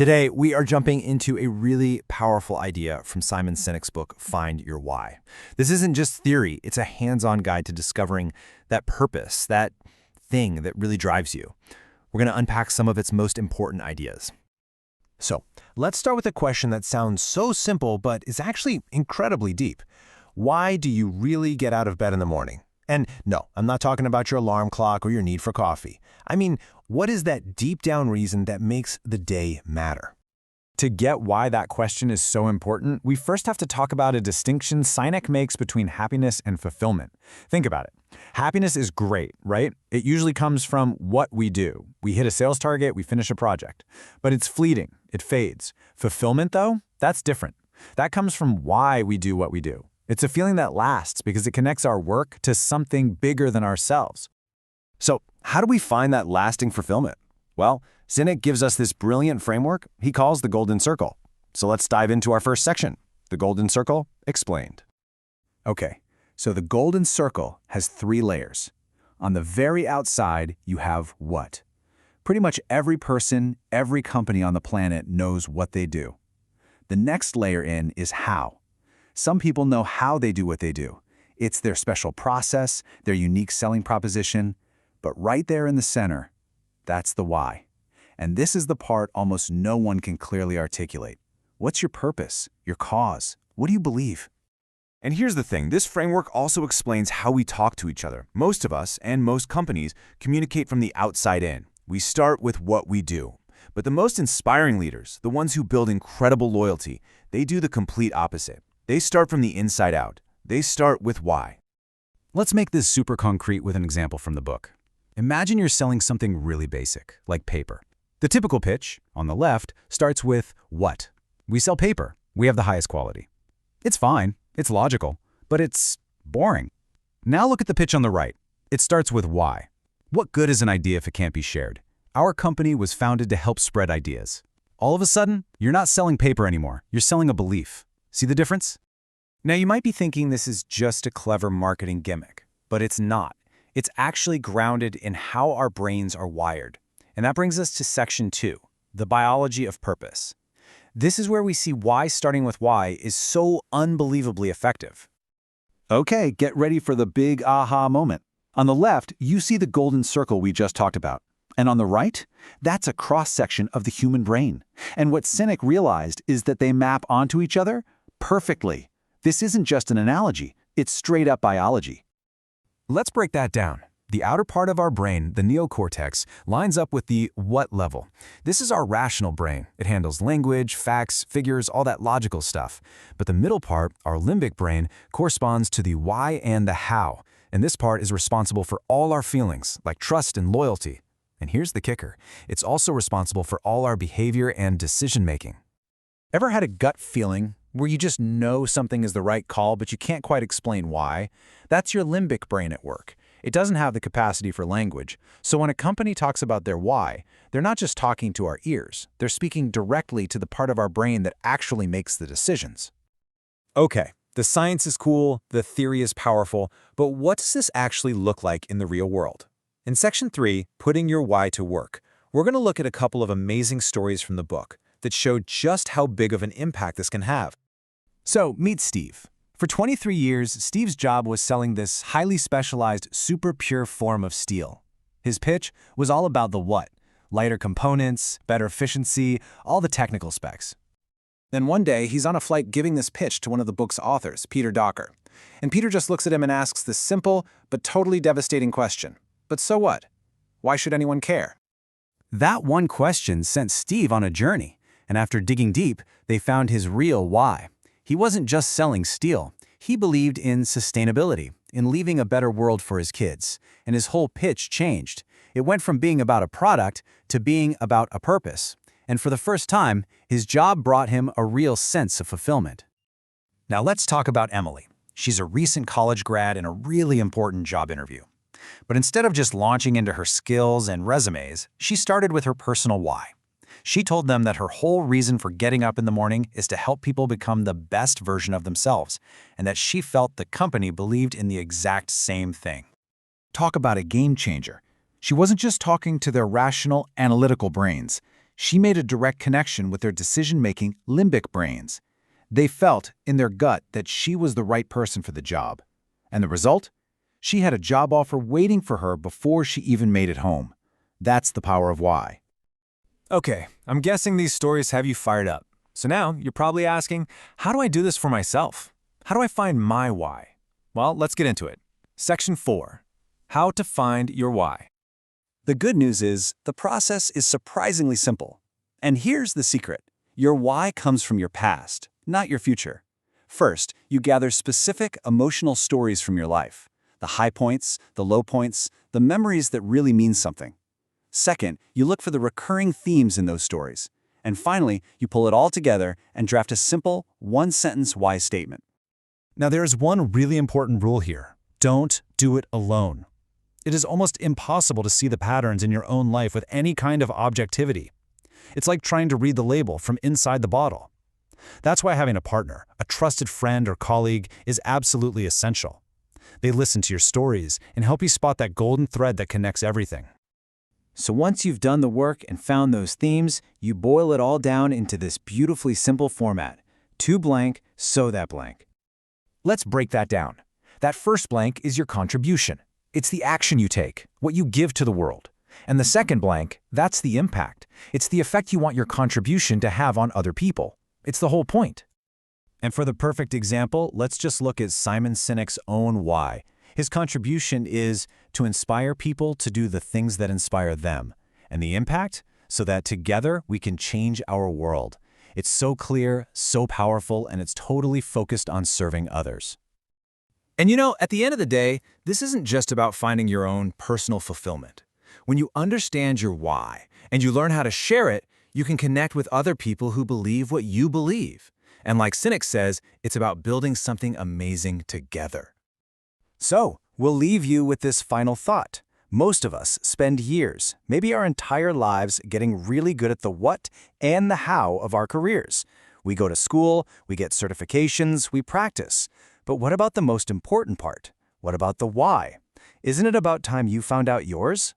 Today, we are jumping into a really powerful idea from Simon Sinek's book, Find Your Why. This isn't just theory, it's a hands-on guide to discovering that purpose, that thing that really drives you. We're going to unpack some of its most important ideas. So, let's start with a question that sounds so simple, but is actually incredibly deep. Why do you really get out of bed in the morning? And no, I'm not talking about your alarm clock or your need for coffee. I mean, what is that deep down reason that makes the day matter? To get why that question is so important, we first have to talk about a distinction Sinek makes between happiness and fulfillment. Think about it. Happiness is great, right? It usually comes from what we do. We hit a sales target, we finish a project. But it's fleeting, it fades. Fulfillment, though, that's different. That comes from why we do what we do. It's a feeling that lasts because it connects our work to something bigger than ourselves. So, how do we find that lasting fulfillment? Well, Sinek gives us this brilliant framework he calls the Golden Circle. So let's dive into our first section, the Golden Circle Explained. Okay, so the Golden Circle has 3 layers. On the very outside, you have what? Pretty much every person, every company on the planet knows what they do. The next layer in is how. Some people know how they do what they do. It's their special process, their unique selling proposition. But right there in the center, that's the why. And this is the part almost no one can clearly articulate. What's your purpose? Your cause? What do you believe? And here's the thing, this framework also explains how we talk to each other. Most of us, and most companies, communicate from the outside in. We start with what we do. But the most inspiring leaders, the ones who build incredible loyalty, they do the complete opposite. They start from the inside out. They start with why. Let's make this super concrete with an example from the book. Imagine you're selling something really basic, like paper. The typical pitch, on the left, starts with what? We sell paper. We have the highest quality. It's fine. It's logical. But it's boring. Now look at the pitch on the right. It starts with why. What good is an idea if it can't be shared? Our company was founded to help spread ideas. All of a sudden, you're not selling paper anymore. You're selling a belief. See the difference? Now, you might be thinking this is just a clever marketing gimmick, but it's not. It's actually grounded in how our brains are wired. And that brings us to section 2, the biology of purpose. This is where we see why starting with why is so unbelievably effective. Okay, get ready for the big aha moment. On the left, you see the golden circle we just talked about. And on the right, that's a cross-section of the human brain. And what Sinek realized is that they map onto each other perfectly. This isn't just an analogy, it's straight-up biology. Let's break that down. The outer part of our brain, the neocortex, lines up with the what level. This is our rational brain. It handles language, facts, figures, all that logical stuff. But the middle part, our limbic brain, corresponds to the why and the how. And this part is responsible for all our feelings, like trust and loyalty. And here's the kicker. It's also responsible for all our behavior and decision-making. Ever had a gut feeling where you just know something is the right call, but you can't quite explain why? That's your limbic brain at work. It doesn't have the capacity for language. So when a company talks about their why, they're not just talking to our ears. They're speaking directly to the part of our brain that actually makes the decisions. Okay, the science is cool, the theory is powerful, but what does this actually look like in the real world? In section 3, Putting Your Why to Work, we're going to look at a couple of amazing stories from the book that show just how big of an impact this can have. So, meet Steve. For 23 years, Steve's job was selling this highly specialized, super pure form of steel. His pitch was all about the what: lighter components, better efficiency, all the technical specs. Then one day, he's on a flight giving this pitch to one of the book's authors, Peter Docker. And Peter just looks at him and asks this simple but totally devastating question. But so what? Why should anyone care? That one question sent Steve on a journey, and after digging deep, they found his real why. He wasn't just selling steel. He believed in sustainability, in leaving a better world for his kids, and his whole pitch changed. It went from being about a product to being about a purpose. And for the first time, his job brought him a real sense of fulfillment. Now let's talk about Emily. She's a recent college grad in a really important job interview. But instead of just launching into her skills and resumes, she started with her personal why. She told them that her whole reason for getting up in the morning is to help people become the best version of themselves, and that she felt the company believed in the exact same thing. Talk about a game changer. She wasn't just talking to their rational, analytical brains. She made a direct connection with their decision-making limbic brains. They felt in their gut that she was the right person for the job. And the result? She had a job offer waiting for her before she even made it home. That's the power of why. Okay, I'm guessing these stories have you fired up. So now you're probably asking, how do I do this for myself? How do I find my why? Well, let's get into it. Section 4. How to find your why. The good news is, the process is surprisingly simple. And here's the secret. Your why comes from your past, not your future. First, you gather specific emotional stories from your life. The high points, the low points, the memories that really mean something. Second, you look for the recurring themes in those stories. And finally, you pull it all together and draft a simple, one-sentence why statement. Now, there is one really important rule here. Don't do it alone. It is almost impossible to see the patterns in your own life with any kind of objectivity. It's like trying to read the label from inside the bottle. That's why having a partner, a trusted friend or colleague, is absolutely essential. They listen to your stories and help you spot that golden thread that connects everything. So once you've done the work and found those themes, you boil it all down into this beautifully simple format. To blank, so that blank. Let's break that down. That first blank is your contribution. It's the action you take, what you give to the world. And the second blank, that's the impact. It's the effect you want your contribution to have on other people. It's the whole point. And for the perfect example, let's just look at Simon Sinek's own why. His contribution is to inspire people to do the things that inspire them. And the impact? So that together we can change our world. It's so clear, so powerful, and it's totally focused on serving others. And you know, at the end of the day, this isn't just about finding your own personal fulfillment. When you understand your why and you learn how to share it, you can connect with other people who believe what you believe. And like Sinek says, it's about building something amazing together. So, we'll leave you with this final thought. Most of us spend years, maybe our entire lives, getting really good at the what and the how of our careers. We go to school, we get certifications, we practice. But what about the most important part? What about the why? Isn't it about time you found out yours?